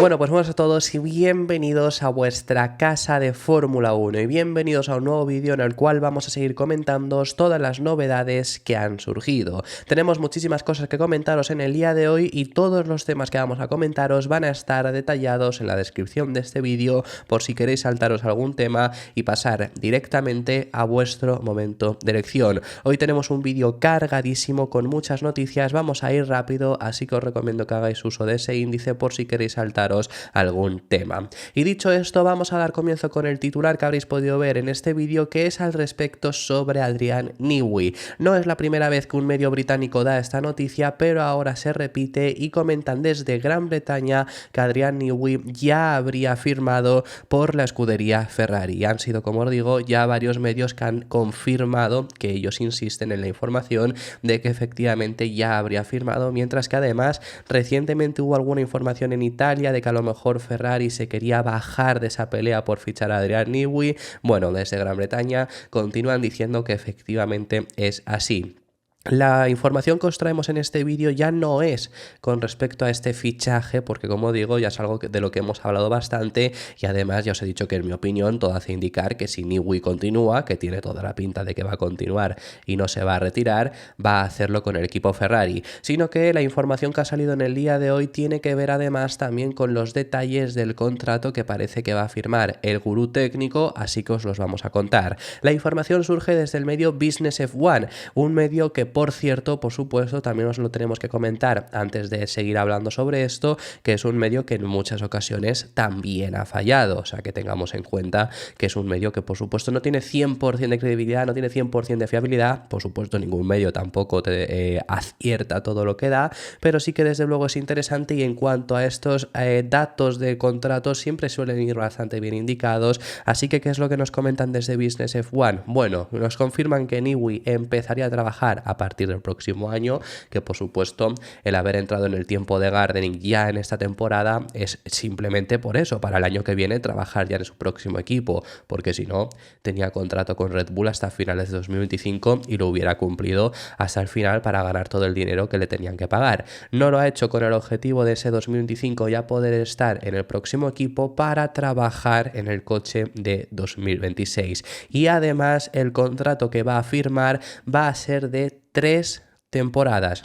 Bueno, pues buenas a todos y bienvenidos a vuestra casa de Fórmula 1 y bienvenidos a un nuevo vídeo en el cual vamos a seguir comentándoos todas las novedades que han surgido. Tenemos muchísimas cosas que comentaros en el día de hoy y todos los temas que vamos a comentaros van a estar detallados en la descripción de este vídeo por si queréis saltaros algún tema y pasar directamente a vuestro momento de elección. Hoy tenemos un vídeo cargadísimo con muchas noticias, vamos a ir rápido, así que os recomiendo que hagáis uso de ese índice por si queréis saltaros algún tema. Y dicho esto, vamos a dar comienzo con el titular que habréis podido ver en este vídeo, que es al respecto sobre Adrian Newey. No es la primera vez que un medio británico da esta noticia, pero ahora se repite y comentan desde Gran Bretaña que Adrian Newey ya habría firmado por la escudería Ferrari. Han sido, como os digo, ya varios medios que han confirmado que ellos insisten en la información de que efectivamente ya habría firmado, mientras que además recientemente hubo alguna información en Italia de que a lo mejor Ferrari se quería bajar de esa pelea por fichar a Adrian Newey. Bueno, desde Gran Bretaña continúan diciendo que efectivamente es así. La información que os traemos en este vídeo ya no es con respecto a este fichaje, porque como digo, ya es algo de lo que hemos hablado bastante y además ya os he dicho que en mi opinión todo hace indicar que si Newey continúa, que tiene toda la pinta de que va a continuar y no se va a retirar, va a hacerlo con el equipo Ferrari, sino que la información que ha salido en el día de hoy tiene que ver además también con los detalles del contrato que parece que va a firmar el gurú técnico, así que os los vamos a contar. La información surge desde el medio Business F1, un medio que por cierto, por supuesto, también os lo tenemos que comentar antes de seguir hablando sobre esto, que es un medio que en muchas ocasiones también ha fallado, o sea que tengamos en cuenta que es un medio que por supuesto no tiene 100% de credibilidad, no tiene 100% de fiabilidad, por supuesto ningún medio tampoco te acierta todo lo que da, pero sí que desde luego es interesante y en cuanto a estos datos de contratos siempre suelen ir bastante bien indicados, así que ¿qué es lo que nos comentan desde Business F1? Bueno, nos confirman que Newey empezaría a trabajar a partir del próximo año, que por supuesto el haber entrado en el tiempo de gardening ya en esta temporada es simplemente por eso, para el año que viene trabajar ya en su próximo equipo, porque si no tenía contrato con Red Bull hasta finales de 2025 y lo hubiera cumplido hasta el final para ganar todo el dinero que le tenían que pagar. No lo ha hecho con el objetivo de ese 2025 ya poder estar en el próximo equipo para trabajar en el coche de 2026 y además el contrato que va a firmar va a ser de 3 temporadas.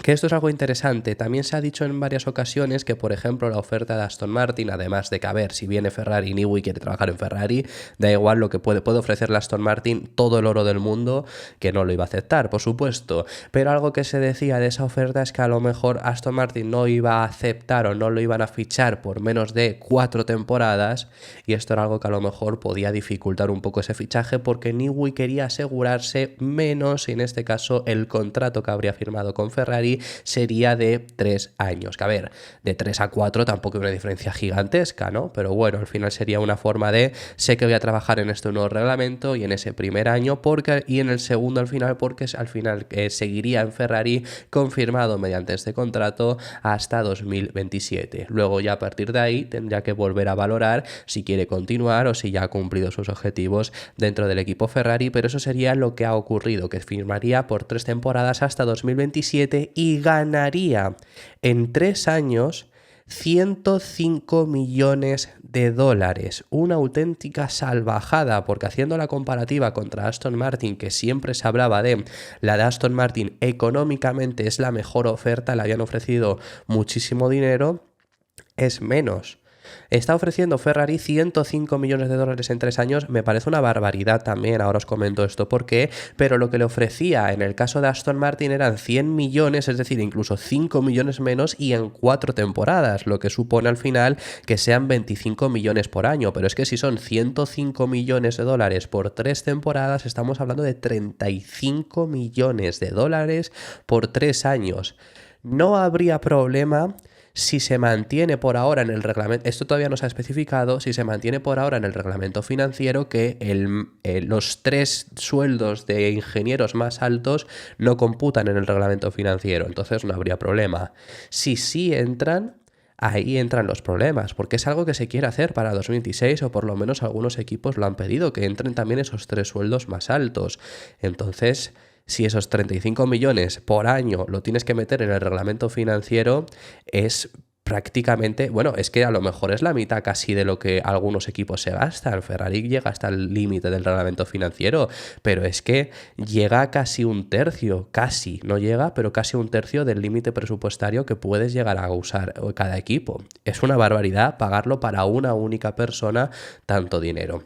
Que esto es algo interesante. También se ha dicho en varias ocasiones que, por ejemplo, la oferta de Aston Martin, además de que, a ver, si viene Ferrari y Newey quiere trabajar en Ferrari, da igual lo que puede ofrecerle Aston Martin todo el oro del mundo, que no lo iba a aceptar, por supuesto. Pero algo que se decía de esa oferta es que a lo mejor Aston Martin no iba a aceptar o no lo iban a fichar por menos de 4 temporadas, y esto era algo que a lo mejor podía dificultar un poco ese fichaje porque Newey quería asegurarse menos, y en este caso el contrato que habría firmado con Ferrari sería de 3 años, que a ver, de 3 a 4 tampoco hay una diferencia gigantesca, ¿no? Pero bueno, al final sería una forma de, sé que voy a trabajar en este nuevo reglamento y en ese primer año, y en el segundo al final, porque al final seguiría en Ferrari confirmado mediante este contrato hasta 2027. Luego ya a partir de ahí tendría que volver a valorar si quiere continuar o si ya ha cumplido sus objetivos dentro del equipo Ferrari, pero eso sería lo que ha ocurrido, que firmaría por 3 temporadas hasta 2027 y ganaría en 3 años 105 millones de dólares, una auténtica salvajada, porque haciendo la comparativa contra Aston Martin, que siempre se hablaba de la de Aston Martin económicamente es la mejor oferta, le habían ofrecido muchísimo dinero, es menos. Está ofreciendo Ferrari 105 millones de dólares en 3 años, me parece una barbaridad también, ahora os comento esto por qué, pero lo que le ofrecía en el caso de Aston Martin eran 100 millones, es decir, incluso 5 millones menos y en 4 temporadas, lo que supone al final que sean 25 millones por año, pero es que si son 105 millones de dólares por 3 temporadas, estamos hablando de 35 millones de dólares por 3 años. No habría problema si se mantiene por ahora en el reglamento, esto todavía no se ha especificado, si se mantiene por ahora en el reglamento financiero que los 3 sueldos de ingenieros más altos no computan en el reglamento financiero, entonces no habría problema. Si sí entran, ahí entran los problemas, porque es algo que se quiere hacer para 2026 o por lo menos algunos equipos lo han pedido, que entren también esos 3 sueldos más altos. Entonces, si esos 35 millones por año lo tienes que meter en el reglamento financiero, es prácticamente, bueno, es que a lo mejor es la mitad casi de lo que algunos equipos se gastan. Ferrari llega hasta el límite del reglamento financiero, pero es que llega a casi un tercio, casi, no llega, pero casi un tercio del límite presupuestario que puedes llegar a usar cada equipo. Es una barbaridad pagarlo para una única persona tanto dinero.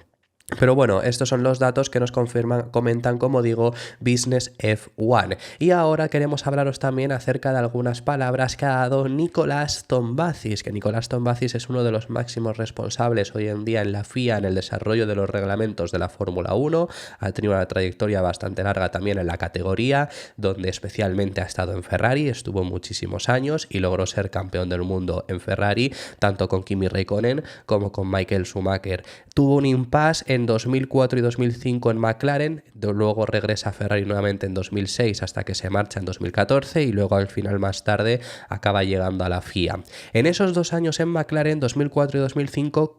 Pero bueno, estos son los datos que nos comentan, como digo, Business F1. Y ahora queremos hablaros también acerca de algunas palabras que ha dado Nicolás Tombazis, que Nicolás Tombazis es uno de los máximos responsables hoy en día en la FIA en el desarrollo de los reglamentos de la Fórmula 1. Ha tenido una trayectoria bastante larga también en la categoría, donde especialmente ha estado en Ferrari, estuvo muchísimos años y logró ser campeón del mundo en Ferrari, tanto con Kimi Räikkönen como con Michael Schumacher. Tuvo un impasse en 2004 y 2005 en McLaren, luego regresa a Ferrari nuevamente en 2006 hasta que se marcha en 2014 y luego al final más tarde acaba llegando a la FIA. En esos 2 años en McLaren, 2004 y 2005,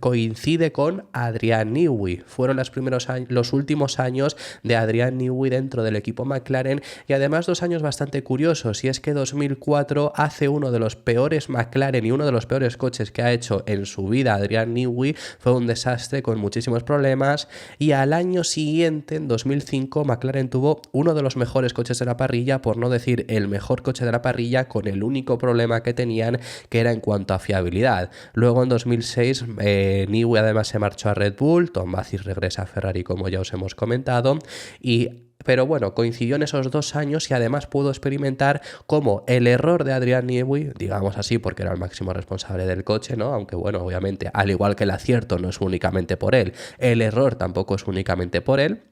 coincide con Adrian Newey. Fueron los últimos años de Adrian Newey dentro del equipo McLaren y además 2 años bastante curiosos, y es que 2004 hace uno de los peores McLaren y uno de los peores coches que ha hecho en su vida Adrian Newey. Fue un desastre con muchísimos problemas, y al año siguiente, en 2005, McLaren tuvo uno de los mejores coches de la parrilla, por no decir el mejor coche de la parrilla, con el único problema que tenían, que era en cuanto a fiabilidad. Luego en 2006 Newey además se marchó a Red Bull, Tombazis regresa a Ferrari como ya os hemos comentado, pero bueno, coincidió en esos 2 años y además pudo experimentar cómo el error de Adrian Newey, digamos así porque era el máximo responsable del coche, ¿no? Aunque bueno, obviamente, al igual que el acierto no es únicamente por él, el error tampoco es únicamente por él.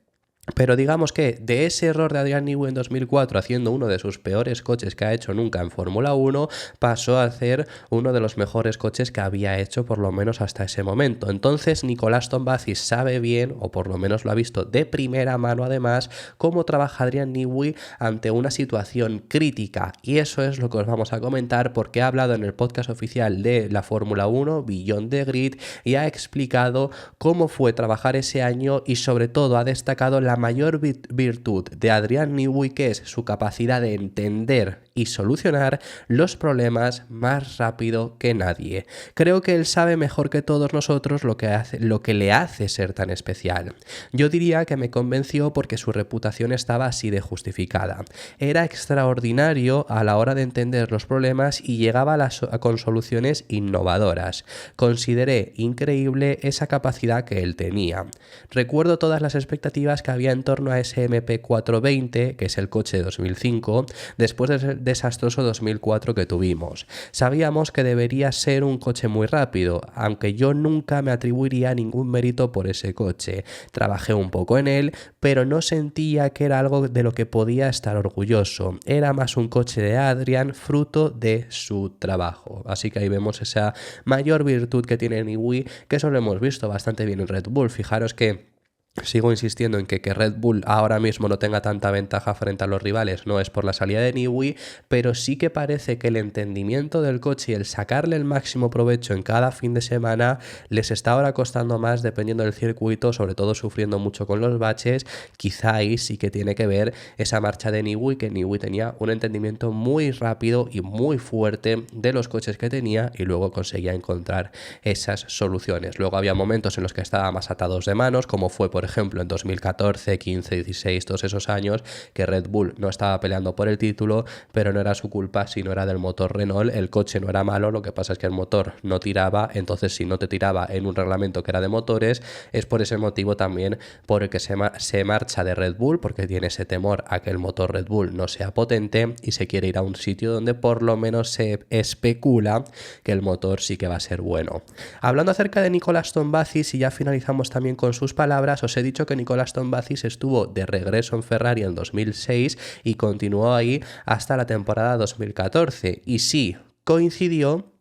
Pero digamos que de ese error de Adrian Newey en 2004, haciendo uno de sus peores coches que ha hecho nunca en Fórmula 1, pasó a hacer uno de los mejores coches que había hecho por lo menos hasta ese momento. Entonces Nicolás Tombazis sabe bien, o por lo menos lo ha visto de primera mano además, cómo trabaja Adrian Newey ante una situación crítica. Y eso es lo que os vamos a comentar, porque ha hablado en el podcast oficial de la Fórmula 1, Beyond the Grid, y ha explicado cómo fue trabajar ese año y sobre todo ha destacado la mayor virtud de Adrian Newey, que es su capacidad de entender y solucionar los problemas más rápido que nadie. Creo que él sabe mejor que todos nosotros lo que le hace ser tan especial. Yo diría que me convenció porque su reputación estaba así de justificada. Era extraordinario a la hora de entender los problemas y llegaba con soluciones innovadoras. Consideré increíble esa capacidad que él tenía. Recuerdo todas las expectativas que había en torno a ese MP420, que es el coche de 2005, después del desastroso 2004 que tuvimos. Sabíamos que debería ser un coche muy rápido, aunque yo nunca me atribuiría ningún mérito por ese coche. Trabajé un poco en él, pero no sentía que era algo de lo que podía estar orgulloso. Era más un coche de Adrian, fruto de su trabajo. Así que ahí vemos esa mayor virtud que tiene Newey, que eso lo hemos visto bastante bien en Red Bull. Fijaros que sigo insistiendo en que Red Bull ahora mismo no tenga tanta ventaja frente a los rivales, no es por la salida de Newey, pero sí que parece que el entendimiento del coche y el sacarle el máximo provecho en cada fin de semana les está ahora costando más dependiendo del circuito, sobre todo sufriendo mucho con los baches. Quizá ahí sí que tiene que ver esa marcha de Newey, que Newey tenía un entendimiento muy rápido y muy fuerte de los coches que tenía y luego conseguía encontrar esas soluciones. Luego había momentos en los que estaba más atados de manos, como fue por ejemplo en 2014, 15, 16, todos esos años que Red Bull no estaba peleando por el título, pero no era su culpa, sino era del motor Renault. El coche no era malo, lo que pasa es que el motor no tiraba, entonces si no te tiraba en un reglamento que era de motores, es por ese motivo también por el que se marcha de Red Bull, porque tiene ese temor a que el motor Red Bull no sea potente y se quiere ir a un sitio donde por lo menos se especula que el motor sí que va a ser bueno. Hablando acerca de Nicolás Tombazis, y ya finalizamos también con sus palabras, os he dicho que Nicolás Tombazis estuvo de regreso en Ferrari en 2006 y continuó ahí hasta la temporada 2014. Y sí, coincidió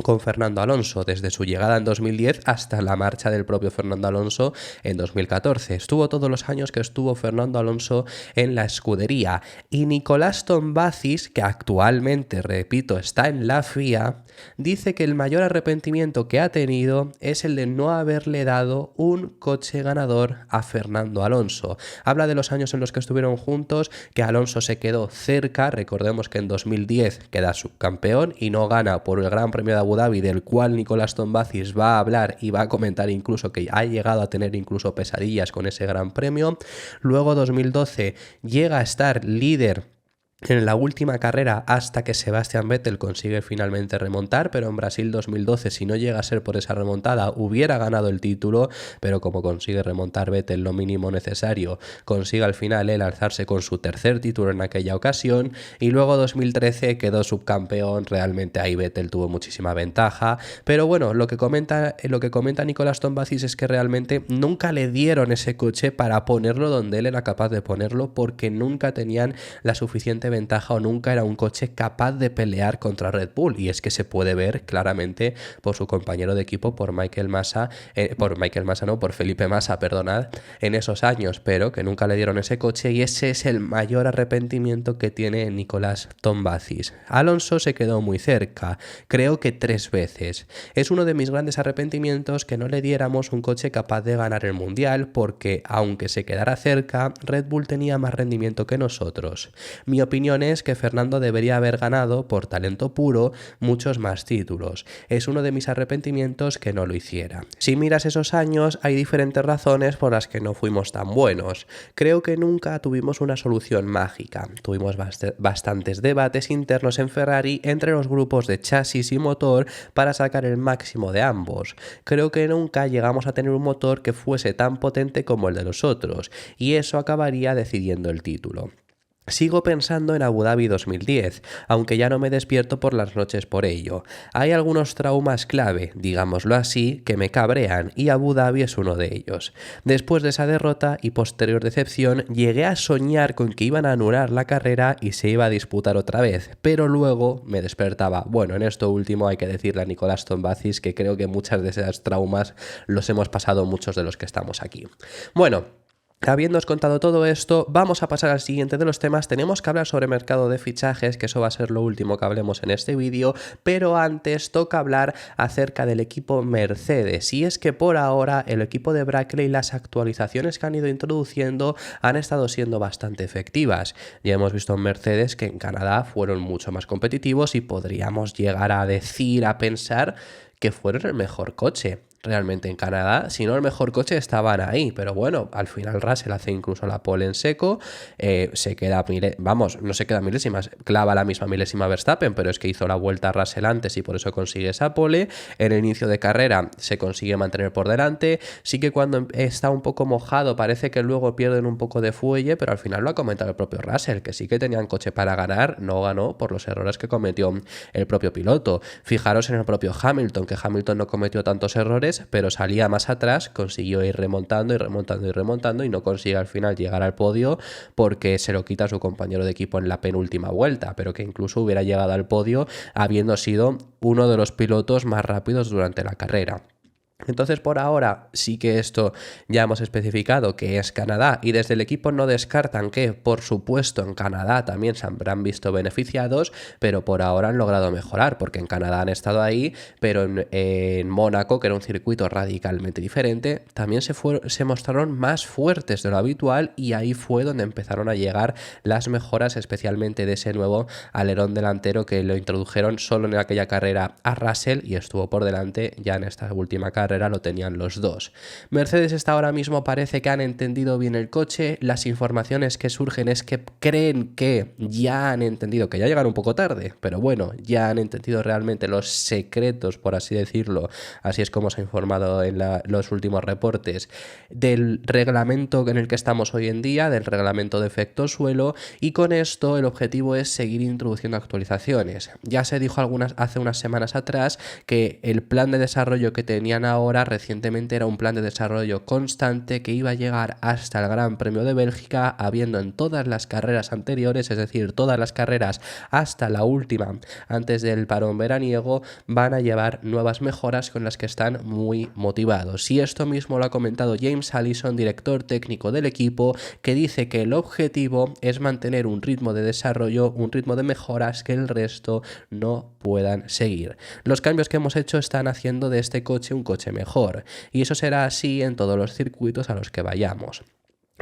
con Fernando Alonso, desde su llegada en 2010 hasta la marcha del propio Fernando Alonso en 2014. Estuvo todos los años que estuvo Fernando Alonso en la escudería. Y Nicolás Tombazis, que actualmente, repito, está en la FIA, dice que el mayor arrepentimiento que ha tenido es el de no haberle dado un coche ganador a Fernando Alonso. Habla de los años en los que estuvieron juntos, que Alonso se quedó cerca, recordemos que en 2010 queda subcampeón y no gana por el Gran Premio de Abu Dhabi, del cual Nicolás Tombazis va a hablar y va a comentar incluso que ha llegado a tener incluso pesadillas con ese Gran Premio. Luego 2012 llega a estar líder en la última carrera hasta que Sebastian Vettel consigue finalmente remontar, pero en Brasil 2012, si no llega a ser por esa remontada, hubiera ganado el título, pero como consigue remontar Vettel lo mínimo necesario, consigue al final él alzarse con su tercer título en aquella ocasión, y luego 2013 quedó subcampeón. Realmente ahí Vettel tuvo muchísima ventaja, pero bueno, lo que comenta Nicolás Tombazis es que realmente nunca le dieron ese coche para ponerlo donde él era capaz de ponerlo, porque nunca tenían la suficiente ventaja o nunca era un coche capaz de pelear contra Red Bull, y es que se puede ver claramente por su compañero de equipo, por Felipe Massa, perdonad, en esos años, pero que nunca le dieron ese coche, y ese es el mayor arrepentimiento que tiene Nicolás Tombazis. Alonso se quedó muy cerca, creo que 3 veces. Es uno de mis grandes arrepentimientos que no le diéramos un coche capaz de ganar el Mundial, porque aunque se quedara cerca, Red Bull tenía más rendimiento que nosotros. Mi opinión es que Fernando debería haber ganado, por talento puro, muchos más títulos. Es uno de mis arrepentimientos que no lo hiciera. Si miras esos años, hay diferentes razones por las que no fuimos tan buenos. Creo que nunca tuvimos una solución mágica. Tuvimos bastantes debates internos en Ferrari entre los grupos de chasis y motor para sacar el máximo de ambos. Creo que nunca llegamos a tener un motor que fuese tan potente como el de los otros, y eso acabaría decidiendo el título. Sigo pensando en Abu Dhabi 2010, aunque ya no me despierto por las noches por ello. Hay algunos traumas clave, digámoslo así, que me cabrean, y Abu Dhabi es uno de ellos. Después de esa derrota y posterior decepción, llegué a soñar con que iban a anular la carrera y se iba a disputar otra vez, pero luego me despertaba. Bueno, en esto último hay que decirle a Nicolás Tombazis que creo que muchas de esas traumas los hemos pasado muchos de los que estamos aquí. Bueno, habiéndoos contado todo esto, vamos a pasar al siguiente de los temas. Tenemos que hablar sobre mercado de fichajes, que eso va a ser lo último que hablemos en este vídeo, pero antes toca hablar acerca del equipo Mercedes. Y es que por ahora el equipo de Brackley, las actualizaciones que han ido introduciendo han estado siendo bastante efectivas. Ya hemos visto en Mercedes que en Canadá fueron mucho más competitivos y podríamos llegar a decir, a pensar que fueron el mejor coche. Realmente en Canadá, si no el mejor coche, estaban ahí, pero bueno, al final Russell hace incluso la pole en seco, se queda, no se queda milésimas, clava la misma milésima Verstappen, pero es que hizo la vuelta Russell antes y por eso consigue esa pole. En el inicio de carrera se consigue mantener por delante, sí que cuando está un poco mojado parece que luego pierden un poco de fuelle, pero al final lo ha comentado el propio Russell, que sí que tenían coche para ganar, no ganó por los errores que cometió el propio piloto. Fijaros en el propio Hamilton, que Hamilton no cometió tantos errores, pero salía más atrás, consiguió ir remontando y no consigue al final llegar al podio porque se lo quita a su compañero de equipo en la penúltima vuelta, pero que incluso hubiera llegado al podio habiendo sido uno de los pilotos más rápidos durante la carrera. Entonces por ahora sí que esto ya hemos especificado que es Canadá, y desde el equipo no descartan que por supuesto en Canadá también se habrán visto beneficiados, pero por ahora han logrado mejorar porque en Canadá han estado ahí, pero en Mónaco, que era un circuito radicalmente diferente, también se mostraron más fuertes de lo habitual, y ahí fue donde empezaron a llegar las mejoras, especialmente de ese nuevo alerón delantero que lo introdujeron solo en aquella carrera a Russell y estuvo por delante. Ya en esta última carrera lo tenían los dos. Mercedes está ahora mismo, parece que han entendido bien el coche. Las informaciones que surgen es que creen que ya han entendido, que ya llegan un poco tarde, pero bueno, ya han entendido realmente los secretos, por así decirlo, así es como se ha informado en los últimos reportes, del reglamento en el que estamos hoy en día, del reglamento de efecto suelo, y con esto el objetivo es seguir introduciendo actualizaciones. Ya se dijo hace unas semanas atrás que el plan de desarrollo que tenían ahora ahora recientemente era un plan de desarrollo constante que iba a llegar hasta el Gran Premio de Bélgica, habiendo en todas las carreras anteriores, es decir, todas las carreras hasta la última antes del parón veraniego, van a llevar nuevas mejoras con las que están muy motivados. Y esto mismo lo ha comentado James Allison, director técnico del equipo, que dice que el objetivo es mantener un ritmo de desarrollo, un ritmo de mejoras que el resto no puedan seguir. Los cambios que hemos hecho están haciendo de este coche un coche mejor, y eso será así en todos los circuitos a los que vayamos.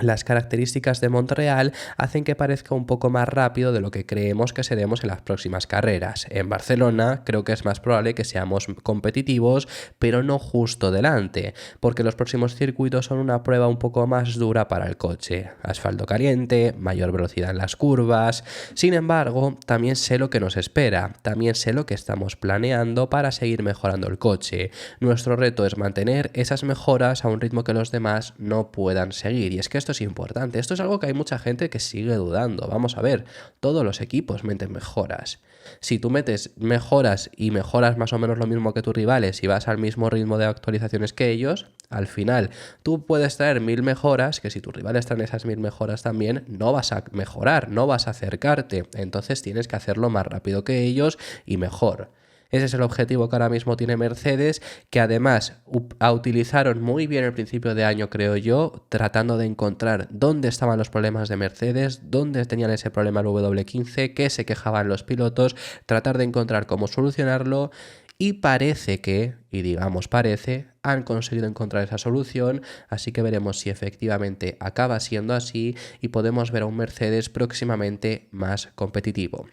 Las características de Montreal hacen que parezca un poco más rápido de lo que creemos que seremos en las próximas carreras. En Barcelona creo que es más probable que seamos competitivos, pero no justo delante, porque los próximos circuitos son una prueba un poco más dura para el coche. Asfalto caliente, mayor velocidad en las curvas. Sin embargo, también sé lo que nos espera, también sé lo que estamos planeando para seguir mejorando el coche. Nuestro reto es mantener esas mejoras a un ritmo que los demás no puedan seguir, y es que esto es importante. Esto es algo que hay mucha gente que sigue dudando. Vamos a ver, todos los equipos meten mejoras. Si tú metes mejoras y mejoras más o menos lo mismo que tus rivales y vas al mismo ritmo de actualizaciones que ellos, al final tú puedes traer 1000 mejoras, que si tus rivales traen esas 1000 mejoras también, no vas a mejorar, no vas a acercarte. Entonces tienes que hacerlo más rápido que ellos y mejor. Ese es el objetivo que ahora mismo tiene Mercedes, que además utilizaron muy bien el principio de año, creo yo, tratando de encontrar dónde estaban los problemas de Mercedes, dónde tenían ese problema el W15, qué se quejaban los pilotos, tratar de encontrar cómo solucionarlo. Y parece que, y digamos parece, han conseguido encontrar esa solución, así que veremos si efectivamente acaba siendo así y podemos ver a un Mercedes próximamente más competitivo.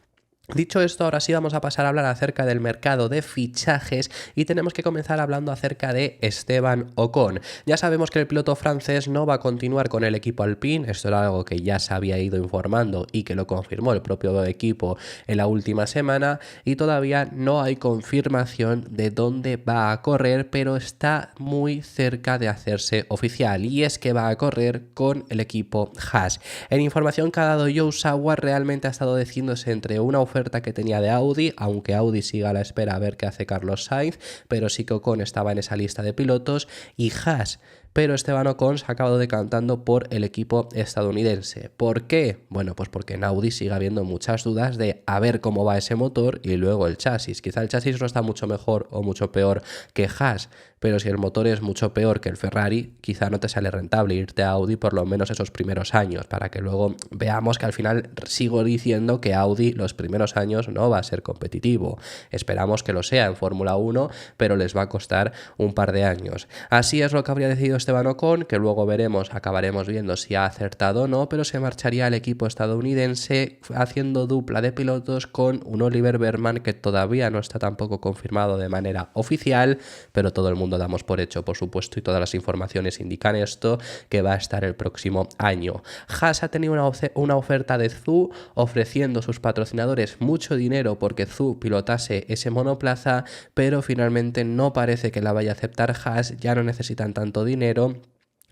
Dicho esto, ahora sí vamos a pasar a hablar acerca del mercado de fichajes y tenemos que comenzar hablando acerca de Esteban Ocon. Ya sabemos que el piloto francés no va a continuar con el equipo Alpine, esto era algo que ya se había ido informando y que lo confirmó el propio equipo en la última semana, y todavía no hay confirmación de dónde va a correr, pero está muy cerca de hacerse oficial, y es que va a correr con el equipo Haas. En información que ha dado Joe Sauer, realmente ha estado decidiéndose entre una oferta que tenía de Audi, aunque Audi siga a la espera a ver qué hace Carlos Sainz, pero sí que Ocon estaba en esa lista de pilotos, y Haas. Pero Esteban Ocon se ha acabado decantando por el equipo estadounidense. ¿Por qué? Bueno, pues porque en Audi sigue habiendo muchas dudas de a ver cómo va ese motor y luego el chasis. Quizá el chasis no está mucho mejor o mucho peor que Haas, pero si el motor es mucho peor que el Ferrari, quizá no te sale rentable irte a Audi por lo menos esos primeros años, para que luego veamos que al final sigo diciendo que Audi los primeros años no va a ser competitivo. Esperamos que lo sea en Fórmula 1, pero les va a costar un par de años. Así es lo que habría decidido Esteban Ocon, que luego acabaremos viendo si ha acertado o no, pero se marcharía al equipo estadounidense haciendo dupla de pilotos con un Oliver Berman que todavía no está tampoco confirmado de manera oficial, pero todo el mundo damos por hecho, por supuesto, y todas las informaciones indican esto, que va a estar el próximo año. Haas ha tenido una oferta de Zhou ofreciendo a sus patrocinadores mucho dinero porque Zhou pilotase ese monoplaza, pero finalmente no parece que la vaya a aceptar Haas. Ya no necesitan tanto dinero.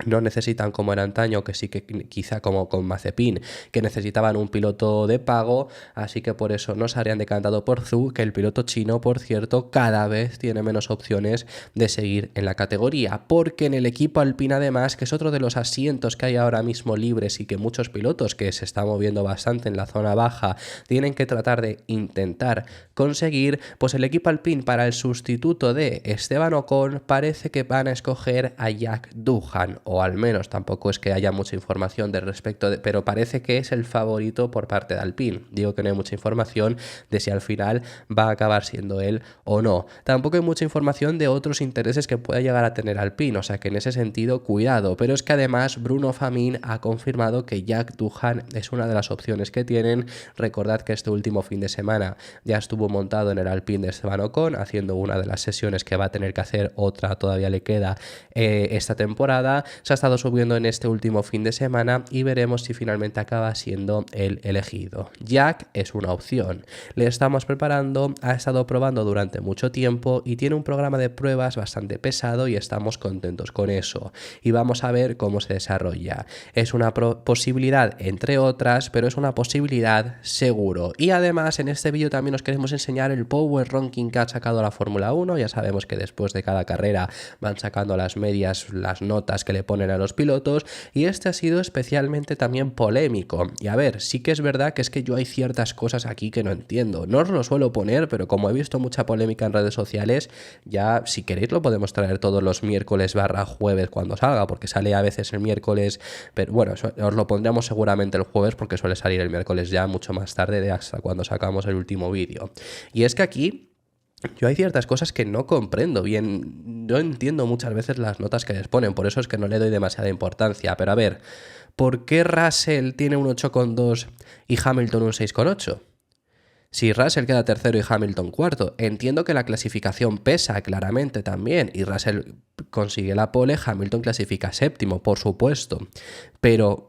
No necesitan como era antaño, que sí que quizá como con Mazepin, que necesitaban un piloto de pago, así que por eso no se habrían decantado por Zhou, que el piloto chino, por cierto, cada vez tiene menos opciones de seguir en la categoría, porque en el equipo Alpine además, que es otro de los asientos que hay ahora mismo libres y que muchos pilotos que se están moviendo bastante en la zona baja tienen que tratar de intentar conseguir, pues el equipo Alpine para el sustituto de Esteban Ocon parece que van a escoger a Jack Doohan, o al menos tampoco es que haya mucha información de respecto de, pero parece que es el favorito por parte de Alpine. Digo que no hay mucha información de si al final va a acabar siendo él o no. Tampoco hay mucha información de otros intereses que pueda llegar a tener Alpine, o sea que en ese sentido cuidado, pero es que además Bruno Famin ha confirmado que Jack Doohan es una de las opciones que tienen. Recordad que este último fin de semana ya estuvo montado en el Alpine de Esteban Ocon haciendo una de las sesiones que va a tener que hacer, otra todavía le queda esta temporada, se ha estado subiendo en este último fin de semana y veremos si finalmente acaba siendo el elegido. Jack es una opción, le estamos preparando, ha estado probando durante mucho tiempo y tiene un programa de pruebas bastante pesado y estamos contentos con eso y vamos a ver cómo se desarrolla. Es una posibilidad entre otras, pero es una posibilidad seguro. Y además en este vídeo también os queremos enseñar el Power Ranking que ha sacado la Fórmula 1. Ya sabemos que después de cada carrera van sacando las medias, las notas que le ponen a los pilotos, y este ha sido especialmente también polémico. Y a ver, sí que es verdad que es que yo hay ciertas cosas aquí que no entiendo. No os lo suelo poner, pero como he visto mucha polémica en redes sociales, ya si queréis lo podemos traer todos los miércoles / jueves cuando salga, porque sale a veces el miércoles, pero bueno, os lo pondremos seguramente el jueves porque suele salir el miércoles ya mucho más tarde de hasta cuando sacamos el último vídeo. Y es que aquí yo hay ciertas cosas que no comprendo bien, no entiendo muchas veces las notas que les ponen, por eso es que no le doy demasiada importancia. Pero a ver, ¿por qué Russell tiene un 8,2 y Hamilton un 6,8? Si Russell queda tercero y Hamilton cuarto, entiendo que la clasificación pesa claramente también y Russell consigue la pole, Hamilton clasifica séptimo, por supuesto, pero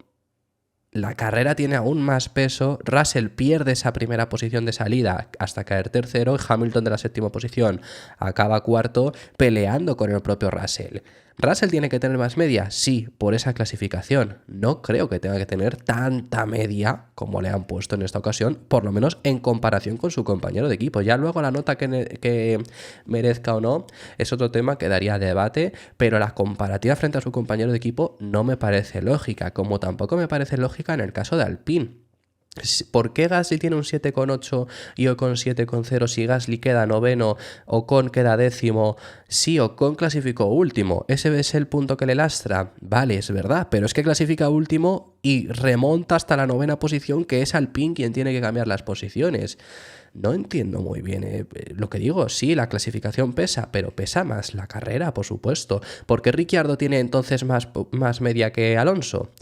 la carrera tiene aún más peso. Russell pierde esa primera posición de salida hasta caer tercero y Hamilton de la séptima posición acaba cuarto peleando con el propio Russell. ¿Russell tiene que tener más media? Sí, por esa clasificación. No creo que tenga que tener tanta media como le han puesto en esta ocasión, por lo menos en comparación con su compañero de equipo. Ya luego la nota que merezca o no es otro tema que daría debate, pero la comparativa frente a su compañero de equipo no me parece lógica, como tampoco me parece lógica en el caso de Alpine. ¿Por qué Gasly tiene un 7,8 y Ocon 7,0 si Gasly queda noveno, Ocon queda décimo? Sí, Ocon clasificó último, ese es el punto que le lastra. Vale, es verdad, pero es que clasifica último y remonta hasta la novena posición, que es Alpine quien tiene que cambiar las posiciones. No entiendo muy bien lo que digo. Sí, la clasificación pesa, pero pesa más la carrera, por supuesto. ¿Por qué Ricciardo tiene entonces más media que Alonso?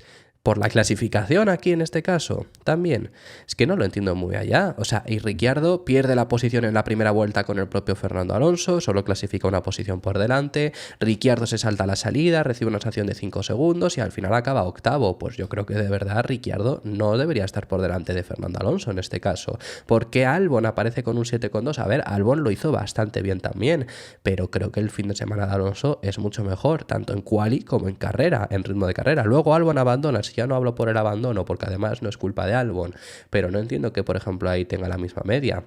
Por la clasificación aquí en este caso, también. Es que no lo entiendo muy allá. O sea, y Ricciardo pierde la posición en la primera vuelta con el propio Fernando Alonso, solo clasifica una posición por delante. Ricciardo se salta a la salida, recibe una sanción de 5 segundos y al final acaba octavo. Pues yo creo que de verdad Ricciardo no debería estar por delante de Fernando Alonso en este caso. ¿Por qué Albon aparece con un 7,2? A ver, Albon lo hizo bastante bien también, pero creo que el fin de semana de Alonso es mucho mejor, tanto en quali como en carrera, en ritmo de carrera. Luego Albon abandona. Ya no hablo por el abandono, porque además no es culpa de Albon, pero no entiendo que, por ejemplo, ahí tenga la misma media.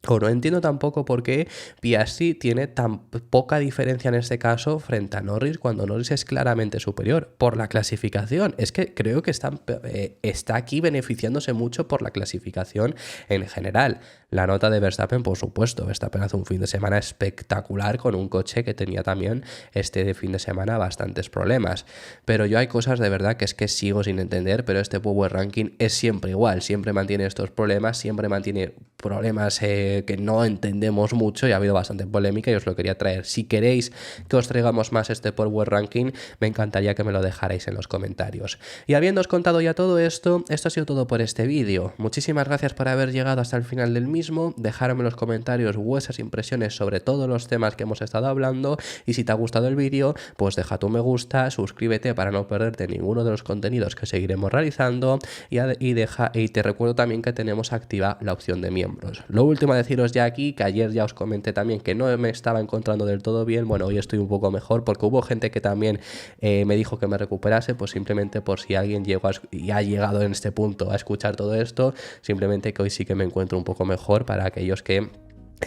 O no entiendo tampoco por qué Piastri tiene tan poca diferencia en este caso frente a Norris cuando Norris es claramente superior por la clasificación. Es que creo que está aquí beneficiándose mucho por la clasificación en general. La nota de Verstappen, por supuesto. Verstappen hace un fin de semana espectacular con un coche que tenía también este fin de semana bastantes problemas. Pero yo hay cosas de verdad que es que sigo sin entender, pero este Power Ranking es siempre igual. Siempre mantiene estos problemas, siempre mantiene problemas que no entendemos mucho y ha habido bastante polémica y os lo quería traer. Si queréis que os traigamos más este Power Ranking, me encantaría que me lo dejarais en los comentarios. Y habiéndoos contado ya todo esto, esto ha sido todo por este vídeo. Muchísimas gracias por haber llegado hasta el final del mismo. Dejadme en los comentarios vuestras impresiones sobre todos los temas que hemos estado hablando y si te ha gustado el vídeo, pues deja tu me gusta, suscríbete para no perderte ninguno de los contenidos que seguiremos realizando y te recuerdo también que tenemos activa la opción de miembros. Lo último a deciros ya aquí, que ayer ya os comenté también que no me estaba encontrando del todo bien. Bueno, hoy estoy un poco mejor porque hubo gente que también me dijo que me recuperase, pues simplemente por si alguien y ha llegado en este punto a escuchar todo esto, simplemente que hoy sí que me encuentro un poco mejor para aquellos que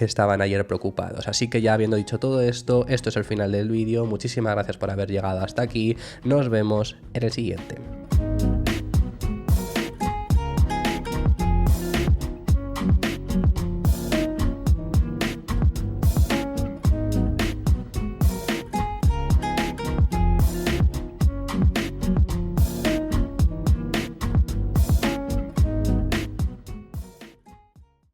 estaban ayer preocupados. Así que ya habiendo dicho todo esto, esto es el final del vídeo. Muchísimas gracias por haber llegado hasta aquí. Nos vemos en el siguiente.